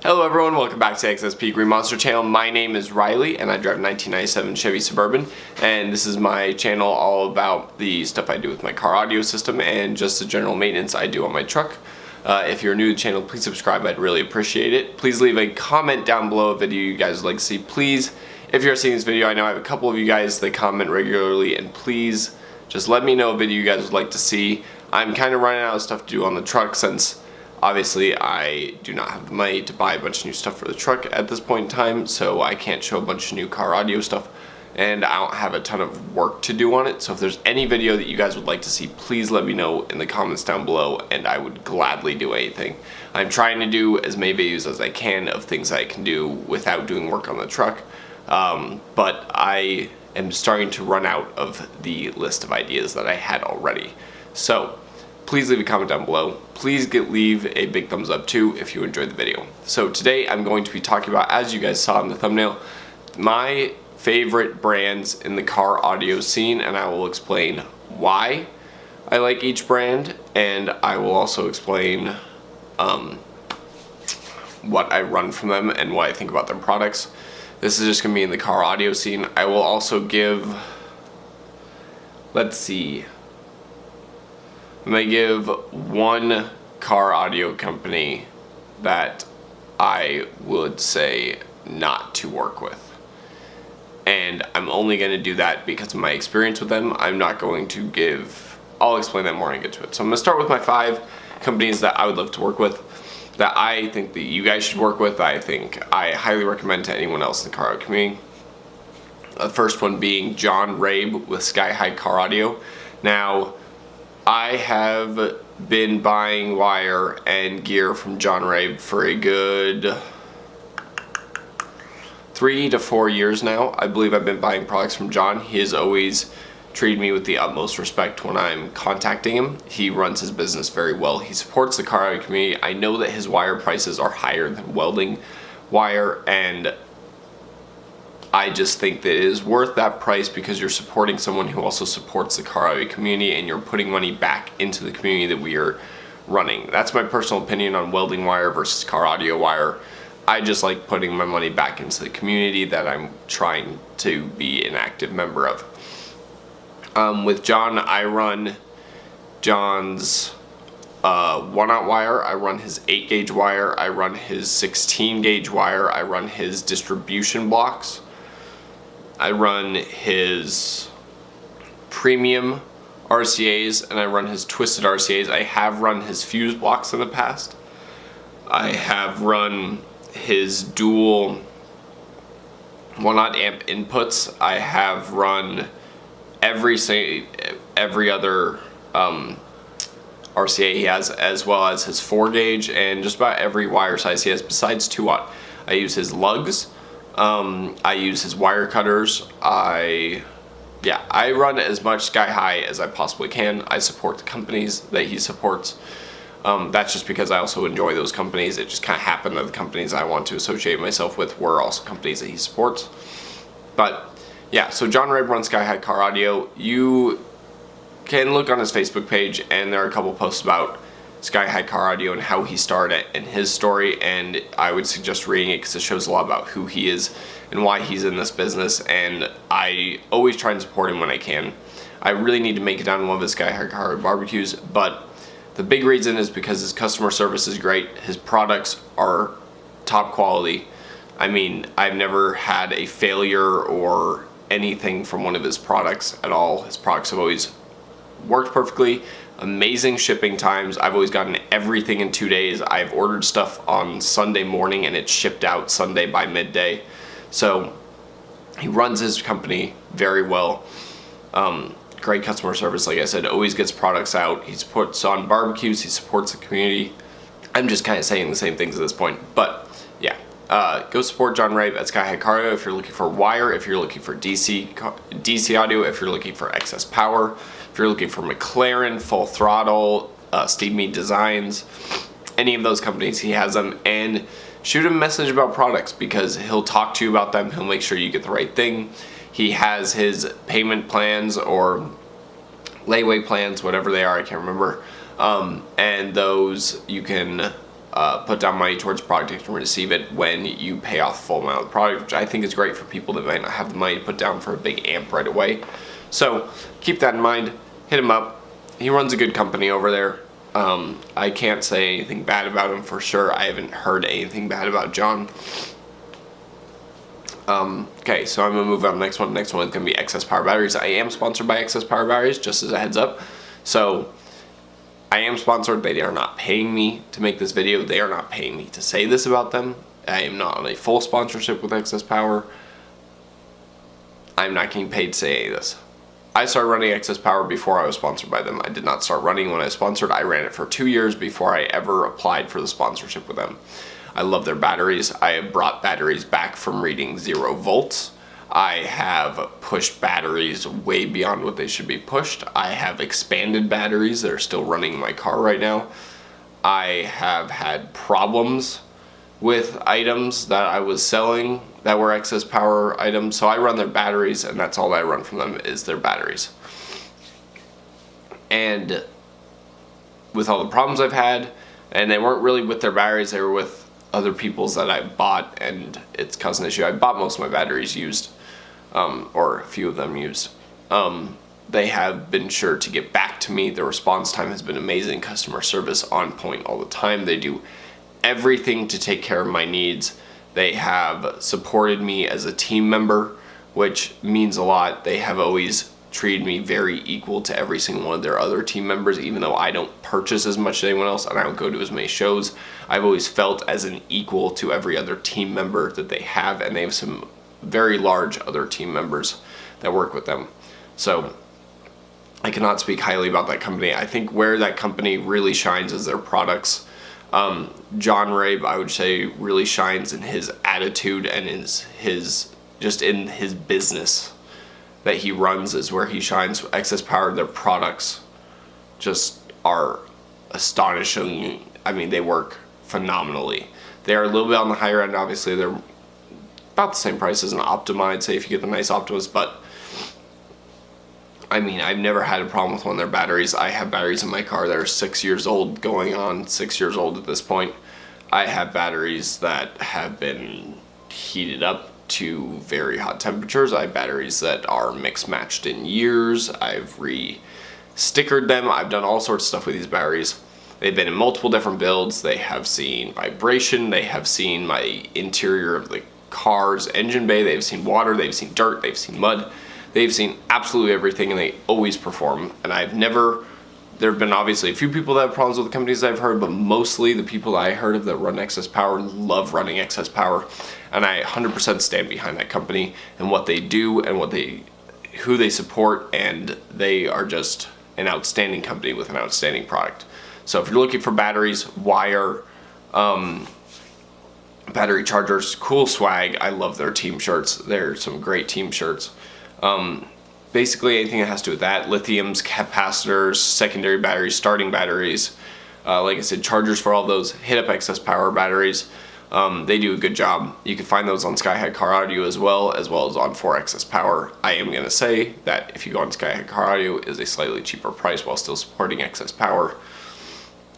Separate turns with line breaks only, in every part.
Hello everyone, welcome back to XSP Green Monster channel. My name is Riley and I drive a 1997 Chevy Suburban, and this is my channel all about the stuff I do with my car audio system and just the general maintenance I do on my truck. If you're new to the channel, please subscribe, I'd really appreciate it. Please leave a comment down below a video you guys would like to see. Please, if you're seeing this video, I know I have a couple of you guys that comment regularly, and please just let me know a video you guys would like to see. I'm kind of running out of stuff to do on the truck since obviously I do not have the money to buy a bunch of new stuff for the truck at this point in time, so I can't show a bunch of new car audio stuff, and I don't have a ton of work to do on it. So if there's any video that you guys would like to see, please let me know in the comments down below and I would gladly do anything. I'm trying to do as many videos as I can of things I can do without doing work on the truck, but I am starting to run out of the list of ideas that I had already. So please leave a comment down below. Please leave a big thumbs up too if you enjoyed the video. So today I'm going to be talking about, as you guys saw in the thumbnail, my favorite brands in the car audio scene, and I will explain why I like each brand, and I will also explain what I run from them and what I think about their products. This is just going to be in the car audio scene. I will also give, let's see, I'm going to give one car audio company that I would say not to work with. And I'm only going to do that because of my experience with them. I'm not going to give, I'll explain that more when I get to it. So I'm going to start with my 5 companies that I would love to work with, that I think that you guys should work with, I think I highly recommend to anyone else in the car audio community. The first one being John Rabe with Sky High Car Audio. Now, I have been buying wire and gear from John Rabe for a good 3 to 4 years now. I believe I've been buying products from John. He has always treated me with the utmost respect when I'm contacting him. He runs his business very well. He supports the car audio community. I know that his wire prices are higher than welding wire, and I just think that it is worth that price because you're supporting someone who also supports the car audio community, and you're putting money back into the community that we are running. That's my personal opinion on welding wire versus car audio wire. I just like putting my money back into the community that I'm trying to be an active member of. With John, I run John's 1/0 wire, I run his 8-gauge wire, I run his 16-gauge wire, I run his distribution blocks, I run his premium RCAs, and I run his twisted RCAs. I have run his fuse blocks in the past. I have run his dual 1/0 amp inputs. I have run every other RCA he has, as well as his 4-gauge and just about every wire size he has besides 2/0. I use his lugs. I use his wire cutters. I run as much Sky High as I possibly can. I support the companies that he supports. That's just because I also enjoy those companies. It just kind of happened that the companies I want to associate myself with were also companies that he supports. But yeah, so John Rabe runs Sky High Car Audio. You can look on his Facebook page, and there are a couple posts about Sky High Car Audio and how he started and his story, and I would suggest reading it because it shows a lot about who he is and why he's in this business, and I always try and support him when I can. I really need to make it down to one of his Sky High Car barbecues, but the big reason is because his customer service is great, his products are top quality. I mean, I've never had a failure or anything from one of his products at all. His products have always worked perfectly. Amazing shipping times. I've always gotten everything in 2 days. I've ordered stuff on Sunday morning and it's shipped out Sunday by midday. So he runs his company very well. Great customer service, like I said, always gets products out. He puts on barbecues, he supports the community. I'm just kind of saying the same things at this point, but yeah. Go support John Rabe at Sky High Car Audio if you're looking for wire, if you're looking for DC audio, if you're looking for excess power, if you're looking for McLaren, Full Throttle, Steve Mead Designs, any of those companies, he has them. And shoot him a message about products because he'll talk to you about them. He'll make sure you get the right thing. He has his payment plans or layaway plans, whatever they are, I can't remember. And those you can put down money towards product and receive it when you pay off the full amount of the product, which I think is great for people that might not have the money to put down for a big amp right away. So keep that in mind. Hit him up. He runs a good company over there. I can't say anything bad about him for sure. I haven't heard anything bad about John. Okay, so I'm gonna move on to the next one. The next one is gonna be Excess Power Batteries. I am sponsored by Excess Power Batteries, just as a heads up. So I am sponsored. They are not paying me to make this video. They are not paying me to say this about them. I am not on a full sponsorship with Excess Power. I'm not getting paid to say any of this. I started running Excess Power before I was sponsored by them. I did not start running when I was sponsored. I ran it for 2 years before I ever applied for the sponsorship with them. I love their batteries. I have brought batteries back from reading 0 volts. I have pushed batteries way beyond what they should be pushed. I have expanded batteries that are still running in my car right now. I have had problems with items that I was selling that were Excess Power items. So I run their batteries, and that's all I run from them is their batteries. And with all the problems I've had, and they weren't really with their batteries, they were with other people's that I bought, and it's caused an issue. I bought most of my batteries used, or a few of them used. They have been sure to get back to me. The response time has been amazing. Customer service on point all the time. They do everything to take care of my needs. They have supported me as a team member, which means a lot. They have always treated me very equal to every single one of their other team members, even though I don't purchase as much as anyone else and I don't go to as many shows. I've always felt as an equal to every other team member that they have, and they have some very large other team members that work with them. So I cannot speak highly about that company. I think where that company really shines is their products. John Rabe, I would say, really shines in his attitude and his just in his business that he runs is where he shines. Excess Power, their products just are astonishing. I mean, they work phenomenally. They're a little bit on the higher end, obviously. They're about the same price as an Optima, I'd say, if you get the nice Optimas, but I mean, I've never had a problem with one of their batteries. I have batteries in my car that are 6 years old, going on 6 years old at this point. I have batteries that have been heated up to very hot temperatures. I have batteries that are mix matched in years. I've re-stickered them. I've done all sorts of stuff with these batteries. They've been in multiple different builds. They have seen vibration. They have seen my interior of the car's engine bay. They've seen water. They've seen dirt. They've seen mud. They've seen absolutely everything, and they always perform. And there have been obviously a few people that have problems with the companies I've heard, but mostly the people that I heard of that run Excess Power love running Excess Power. And I 100% stand behind that company and what they do and who they support, and they are just an outstanding company with an outstanding product. So if you're looking for batteries, wire, battery chargers, cool swag. I love their team shirts. They're some great team shirts. Basically anything that has to do with that, lithiums, capacitors, secondary batteries, starting batteries, like I said, chargers for all those. Hit up Excess Power batteries. They do a good job. You can find those on Skyhead Car Audio as well as on 4Excess Power. I am going to say that if you go on Skyhead Car Audio, it is a slightly cheaper price while still supporting Excess Power.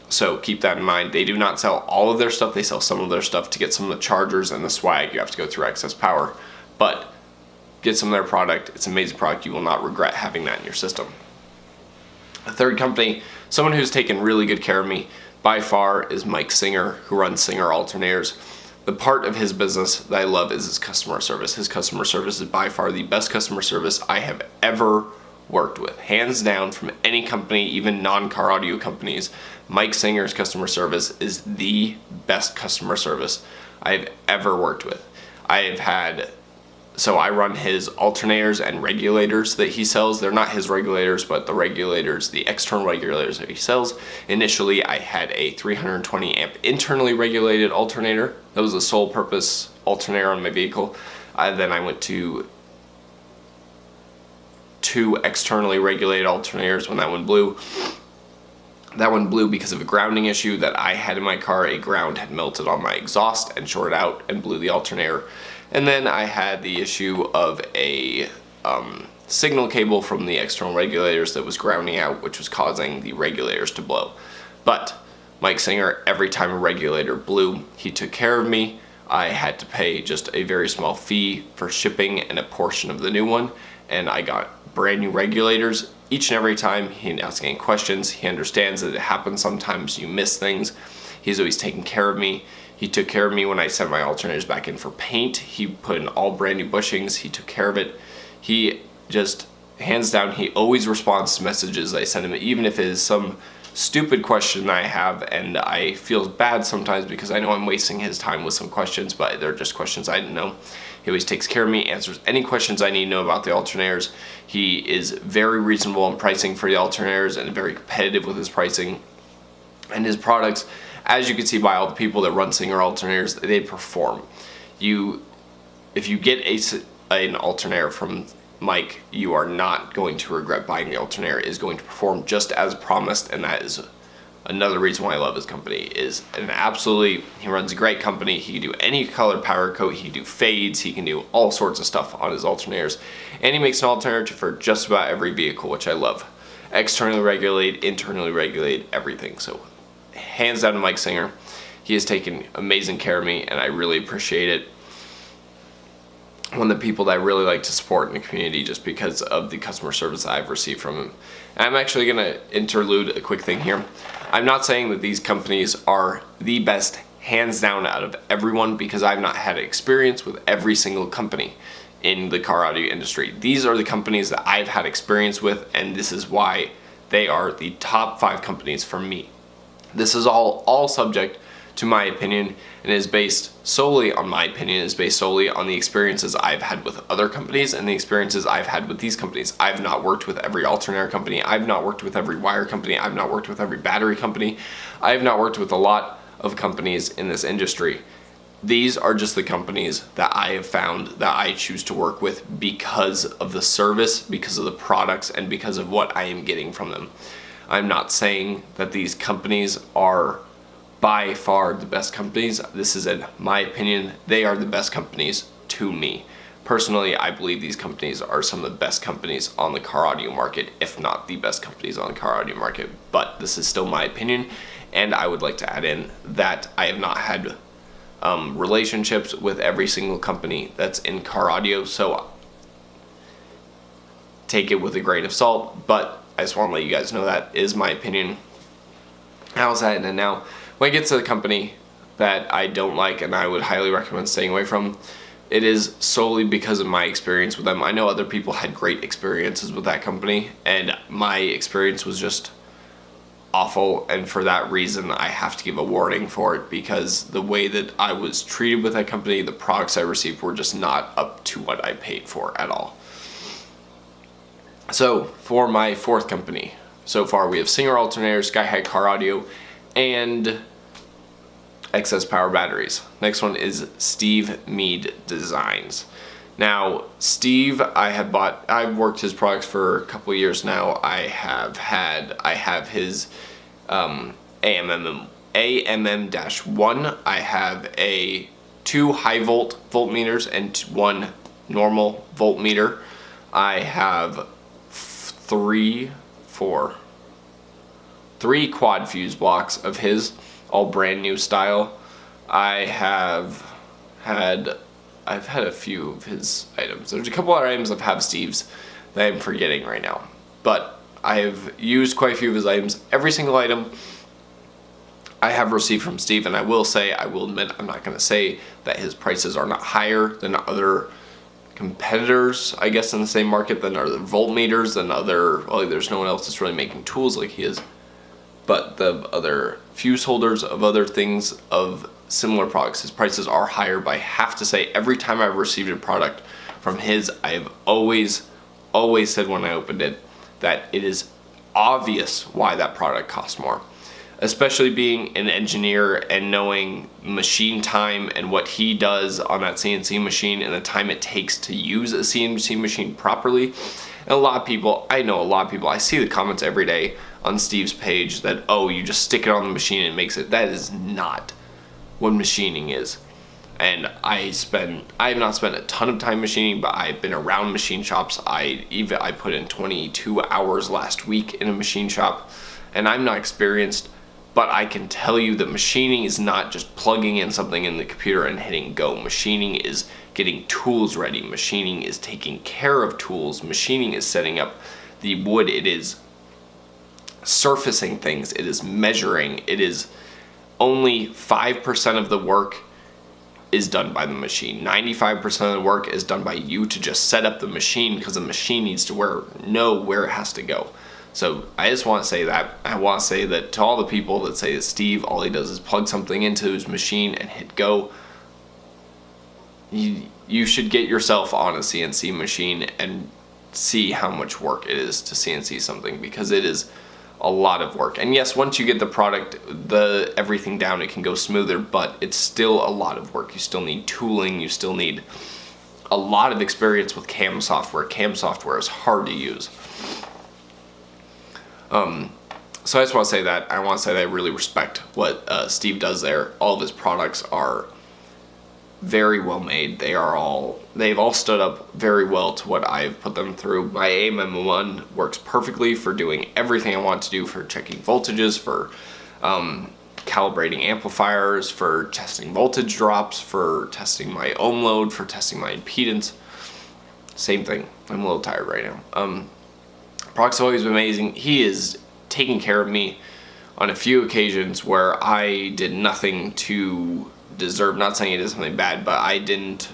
So keep that in mind. They do not sell all of their stuff. They sell some of their stuff. To get some of the chargers and the swag, you have to go through Excess Power. But get some of their product. It's an amazing product. You will not regret having that in your system. A third company, someone who's taken really good care of me by far, is Mike Singer, who runs Singer Alternators. The part of his business that I love is his customer service. His customer service is by far the best customer service I have ever worked with. Hands down, from any company, even non-car audio companies, Mike Singer's customer service is the best customer service I've ever worked with. So I run his alternators and regulators that he sells. They're not his regulators, but the regulators, the external regulators that he sells. Initially, I had a 320 amp internally regulated alternator. That was the sole purpose alternator on my vehicle. Then I went to 2 externally regulated alternators when that one blew. That one blew because of a grounding issue that I had in my car. A ground had melted on my exhaust and shorted out and blew the alternator. And then I had the issue of a signal cable from the external regulators that was grounding out, which was causing the regulators to blow. But Mike Singer, every time a regulator blew, he took care of me. I had to pay just a very small fee for shipping and a portion of the new one, and I got brand new regulators each and every time. He didn't ask any questions. He understands that it happens sometimes, you miss things. He's always taken care of me. He took care of me when I sent my alternators back in for paint. He put in all brand new bushings. He took care of it. He just, hands down, he always responds to messages I send him, even if it is some stupid question I have, and I feel bad sometimes because I know I'm wasting his time with some questions, but they're just questions I didn't know. He always takes care of me, answers any questions I need to know about the alternators. He is very reasonable in pricing for the alternators and very competitive with his pricing. And his products, as you can see by all the people that run Singer alternators, they perform. If you get an alternator from Mike, you are not going to regret buying the alternator. It is going to perform just as promised, and that is another reason why I love his company. He runs a great company. He can do any color power coat, he can do fades, he can do all sorts of stuff on his alternators, and he makes an alternator for just about every vehicle, which I love. Externally regulated, internally regulated, everything. So hands down to Mike Singer. He has taken amazing care of me, and I really appreciate it. One of the people that I really like to support in the community just because of the customer service I've received from him. And I'm actually going to interlude a quick thing here. I'm not saying that these companies are the best hands down out of everyone, because I've not had experience with every single company in the car audio industry. These are the companies that I've had experience with, and this is why they are the top 5 companies for me. This is all subject to my opinion, and is based solely on my opinion, is based solely on the experiences I've had with other companies and the experiences I've had with these companies. I've not worked with every alternator company. I've not worked with every wire company. I've not worked with every battery company. I've not worked with a lot of companies in this industry. These are just the companies that I have found that I choose to work with because of the service, because of the products, and because of what I am getting from them. I'm not saying that these companies are by far the best companies. This is in my opinion. They are the best companies to me. Personally, I believe these companies are some of the best companies on the car audio market, if not the best companies on the car audio market. But this is still my opinion, and I would like to add in that I have not had relationships with every single company that's in car audio, so take it with a grain of salt, but I just want to let you guys know that is my opinion. How's that? And now, when I get to the company that I don't like and I would highly recommend staying away from, it is solely because of my experience with them. I know other people had great experiences with that company, and my experience was just awful, and for that reason I have to give a warning for it, because the way that I was treated with that company, the products I received were just not up to what I paid for at all. So for my 4th company, so far we have Singer alternators, Sky High Car Audio, and Excess Power batteries. Next one is Steve Mead Designs. Now, Steve, I've worked his products for a couple of years now. I have his AMM-1. I have 2 high voltmeters and 1 normal voltmeter. I have 3 quad fuse blocks of his, all brand new style. I've had a few of his items. There's a couple other items I've had Steve's that I'm forgetting right now, but I have used quite a few of his items. Every single item I have received from Steve, and I will admit, I'm not going to say that his prices are not higher than other competitors, I guess, in the same market, than other voltmeters, there's no one else that's really making tools like he is. But the other fuse holders of other things of similar products, his prices are higher. But I have to say, every time I've received a product from his, I have always said when I opened it that it is obvious why that product costs more. Especially being an engineer and knowing machine time and what he does on that CNC machine and the time it takes to use a CNC machine properly. And I see the comments every day on Steve's page that, oh, you just stick it on the machine and it makes it. That is not what machining is. And I have not spent a ton of time machining, but I've been around machine shops. I put in 22 hours last week in a machine shop, and I'm not experienced But I can tell you that machining is not just plugging in something in the computer and hitting go. Machining is getting tools ready. Machining is taking care of tools. Machining is setting up the wood. It is surfacing things. It is measuring. It is only 5% of the work is done by the machine. 95% of the work is done by you to just set up the machine, because the machine needs to know where it has to go. So I just want to say that. I want to say that to all the people that say that Steve, all he does is plug something into his machine and hit go. You should get yourself on a CNC machine and see how much work it is to CNC something, because it is a lot of work. And yes, once you get the product, everything down, it can go smoother, but it's still a lot of work. You still need tooling. You still need a lot of experience with CAM software. CAM software is hard to use. So I just want to say that. I want to say that I really respect what Steve does there. All of his products are very well made. They've all stood up very well to what I've put them through. My AMM1 works perfectly for doing everything I want to do, for checking voltages, for calibrating amplifiers, for testing voltage drops, for testing my ohm load, for testing my impedance. Same thing. I'm a little tired right now. Products have always been amazing. He is taking care of me on a few occasions where I did nothing to deserve, not saying he did something bad, but I didn't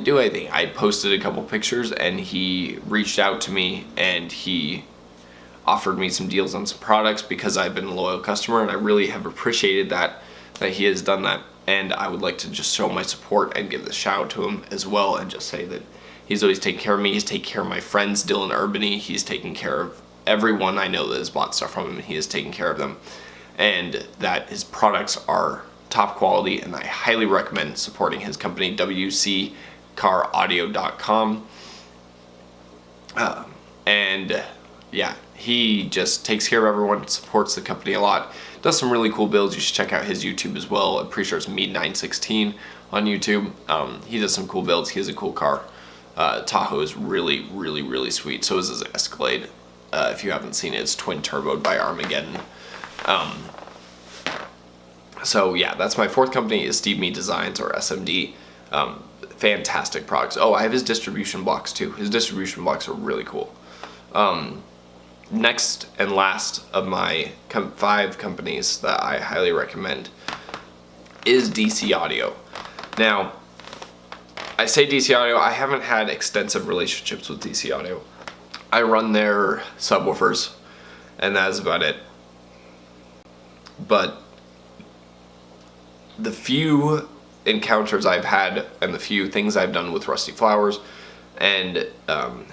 do anything. I posted a couple pictures and he reached out to me and he offered me some deals on some products because I've been a loyal customer, and I really have appreciated that he has done that. And I would like to just show my support and give the shout out to him as well, and just say that he's always taken care of me. He's taken care of my friends, Dylan Urbany. He's taken care of everyone I know that has bought stuff from him. He has taken care of them, and that his products are top quality, and I highly recommend supporting his company, wccaraudio.com. And yeah, he just takes care of everyone, supports the company a lot, does some really cool builds. You should check out his YouTube as well. I'm pretty sure it's Me916 on YouTube. He does some cool builds. He has a cool car. Tahoe is really, really, really sweet. So is his Escalade. If you haven't seen it, it's twin turboed by Armageddon. So yeah, that's my fourth company, is Steve Me Designs, or SMD. Fantastic products. Oh, I have his distribution blocks too. His distribution blocks are really cool. Next and last of my 5 companies that I highly recommend is DC Audio. Now, I say DC Audio, I haven't had extensive relationships with DC Audio. I run their subwoofers, and that's about it. But the few encounters I've had and the few things I've done with Rusty Flowers and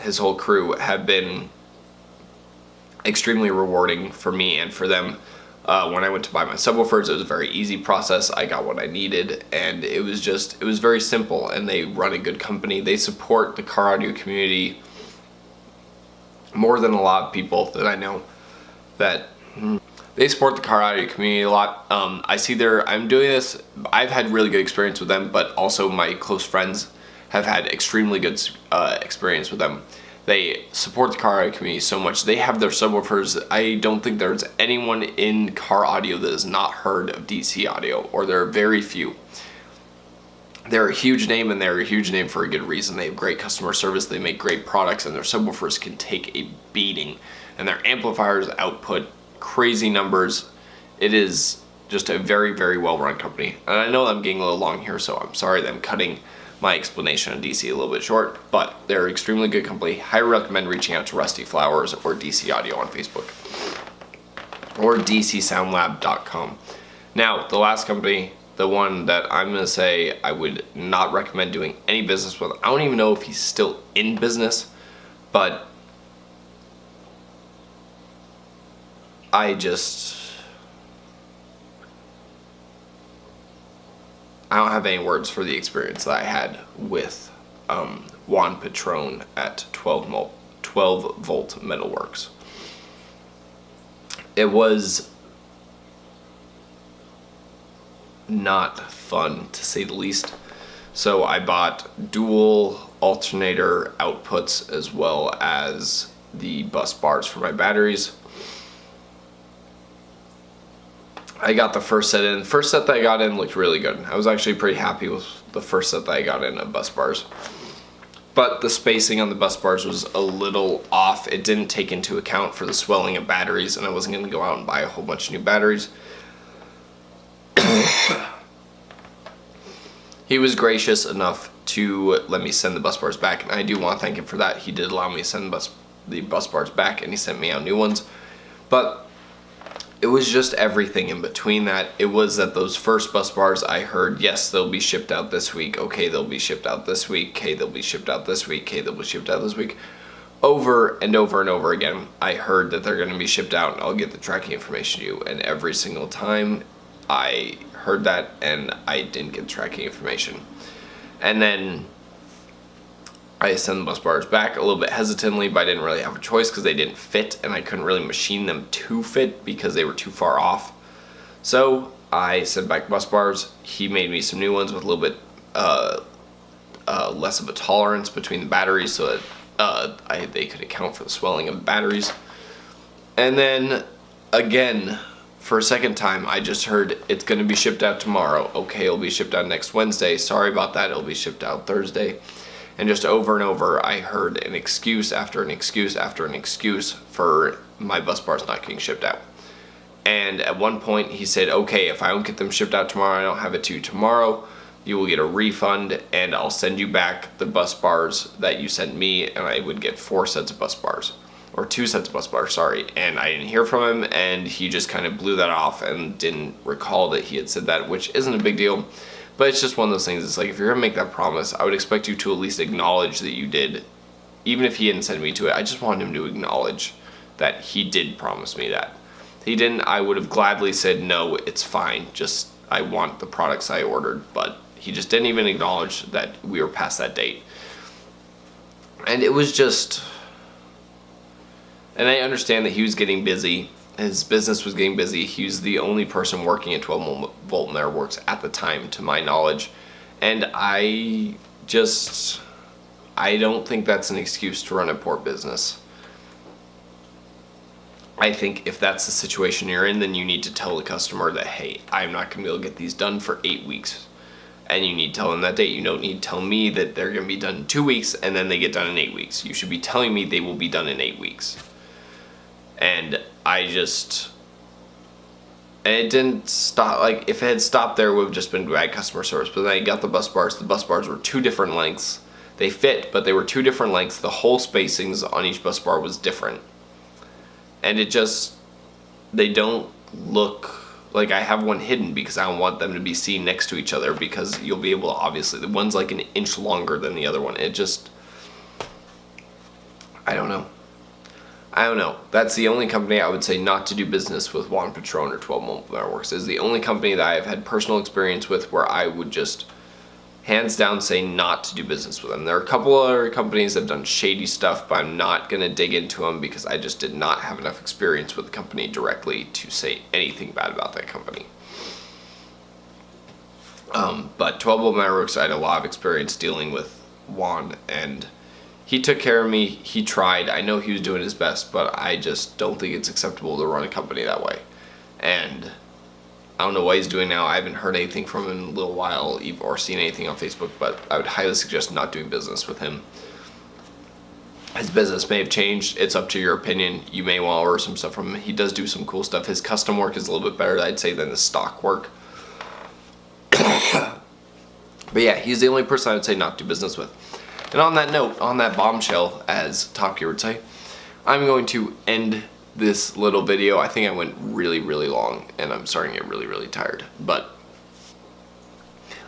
his whole crew have been extremely rewarding for me and for them. When I went to buy my subwoofers, it was a very easy process. I got what I needed, and it was very simple, and they run a good company. They support the car audio community more than a lot of people that I know. That they support the car audio community a lot. I'm doing this, I've had really good experience with them, but also my close friends have had extremely good experience with them. They support the car audio community so much. They have their subwoofers. I don't think there's anyone in car audio that has not heard of DC Audio, or there are very few. They're a huge name, and they're a huge name for a good reason. They have great customer service, they make great products, and their subwoofers can take a beating. And their amplifiers output crazy numbers. It is just a very, very well-run company. And I know I'm getting a little long here, so I'm sorry that I'm cutting my explanation on DC a little bit short, but they're an extremely good company. Highly recommend reaching out to Rusty Flowers or DC Audio on Facebook, or dcsoundlab.com. Now, the last company, the one that I'm going to say I would not recommend doing any business with. I don't even know if he's still in business, but I don't have any words for the experience that I had with Juan Patron at 12 Volt Metalworks. It was not fun, to say the least. So I bought dual alternator outputs as well as the bus bars for my batteries. I got the first set in. First set that I got in looked really good. I was actually pretty happy with the first set that I got in of bus bars. But the spacing on the bus bars was a little off. It didn't take into account for the swelling of batteries, and I wasn't going to go out and buy a whole bunch of new batteries. He was gracious enough to let me send the bus bars back, and I do want to thank him for that. He did allow me to send the bus bars back, and he sent me out new ones. But it was just everything in between that. It was that those first bus bars I heard, yes, they'll be shipped out this week. Okay, they'll be shipped out this week. Okay, they'll be shipped out this week. Okay, they'll be shipped out this week. Over and over and over again, I heard that they're going to be shipped out and I'll get the tracking information to you. And every single time I heard that and I didn't get tracking information. And then I sent the bus bars back a little bit hesitantly, but I didn't really have a choice because they didn't fit and I couldn't really machine them to fit because they were too far off. So I sent back bus bars. He made me some new ones with a little bit less of a tolerance between the batteries so that they could account for the swelling of the batteries. And then again, for a second time, I just heard it's going to be shipped out tomorrow. Okay, it'll be shipped out next Wednesday. Sorry about that. It'll be shipped out Thursday. And just over and over, I heard an excuse after an excuse after an excuse for my bus bars not getting shipped out. And at one point, he said, okay, if I don't get them shipped out tomorrow, I don't have it to you tomorrow, you will get a refund and I'll send you back the bus bars that you sent me, and I would get 4 sets of bus bars. Or 2 sets of bus bars, sorry. And I didn't hear from him, and he just kind of blew that off and didn't recall that he had said that, which isn't a big deal. But it's just one of those things. It's like, if you're going to make that promise, I would expect you to at least acknowledge that you did. Even if he hadn't sent me to it, I just wanted him to acknowledge that he did promise me that. If he didn't, I would have gladly said, no, it's fine. Just, I want the products I ordered. But he just didn't even acknowledge that we were past that date. And it was just... And I understand that he was getting busy. His business was getting busy. He was the only person working at 12 Volt Metalworks at the time, to my knowledge. And I don't think that's an excuse to run a poor business. I think if that's the situation you're in, then you need to tell the customer that, hey, I'm not going to be able to get these done for 8 weeks. And you need to tell them that date. You don't need to tell me that they're going to be done in 2 weeks and then they get done in 8 weeks. You should be telling me they will be done in 8 weeks. And it didn't stop. Like, if it had stopped there, it would have just been bad customer service. But then I got the bus bars. The bus bars were 2 different lengths. They fit, but they were 2 different lengths. The hole spacings on each bus bar was different. And they don't look like, I have one hidden because I don't want them to be seen next to each other, because you'll be able to, obviously, the one's like an inch longer than the other one. It just, I don't know. That's the only company I would say not to do business with. Juan Patron or 12 Volt Metalworks is the only company that I have had personal experience with where I would just hands down say not to do business with them. There are a couple other companies that have done shady stuff, but I'm not going to dig into them because I just did not have enough experience with the company directly to say anything bad about that company. But 12 Volt Metalworks, I had a lot of experience dealing with Juan, and he took care of me. He tried. I know he was doing his best, but I just don't think it's acceptable to run a company that way. And I don't know what he's doing now. I haven't heard anything from him in a little while or seen anything on Facebook, but I would highly suggest not doing business with him. His business may have changed. It's up to your opinion. You may want to order some stuff from him. He does do some cool stuff. His custom work is a little bit better, I'd say, than the stock work. But yeah, he's the only person I would say not to do business with. And on that note, on that bombshell, as Top Gear would say, I'm going to end this little video. I think I went really, really long, and I'm starting to get really, really tired. But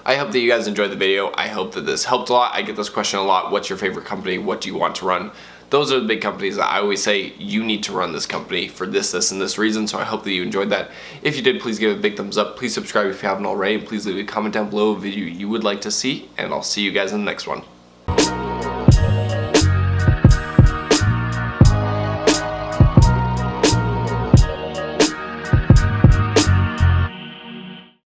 I hope that you guys enjoyed the video. I hope that this helped a lot. I get this question a lot. What's your favorite company? What do you want to run? Those are the big companies that I always say, you need to run this company for this, and this reason. So I hope that you enjoyed that. If you did, please give it a big thumbs up. Please subscribe if you haven't already. Please leave a comment down below a video you would like to see, and I'll see you guys in the next one.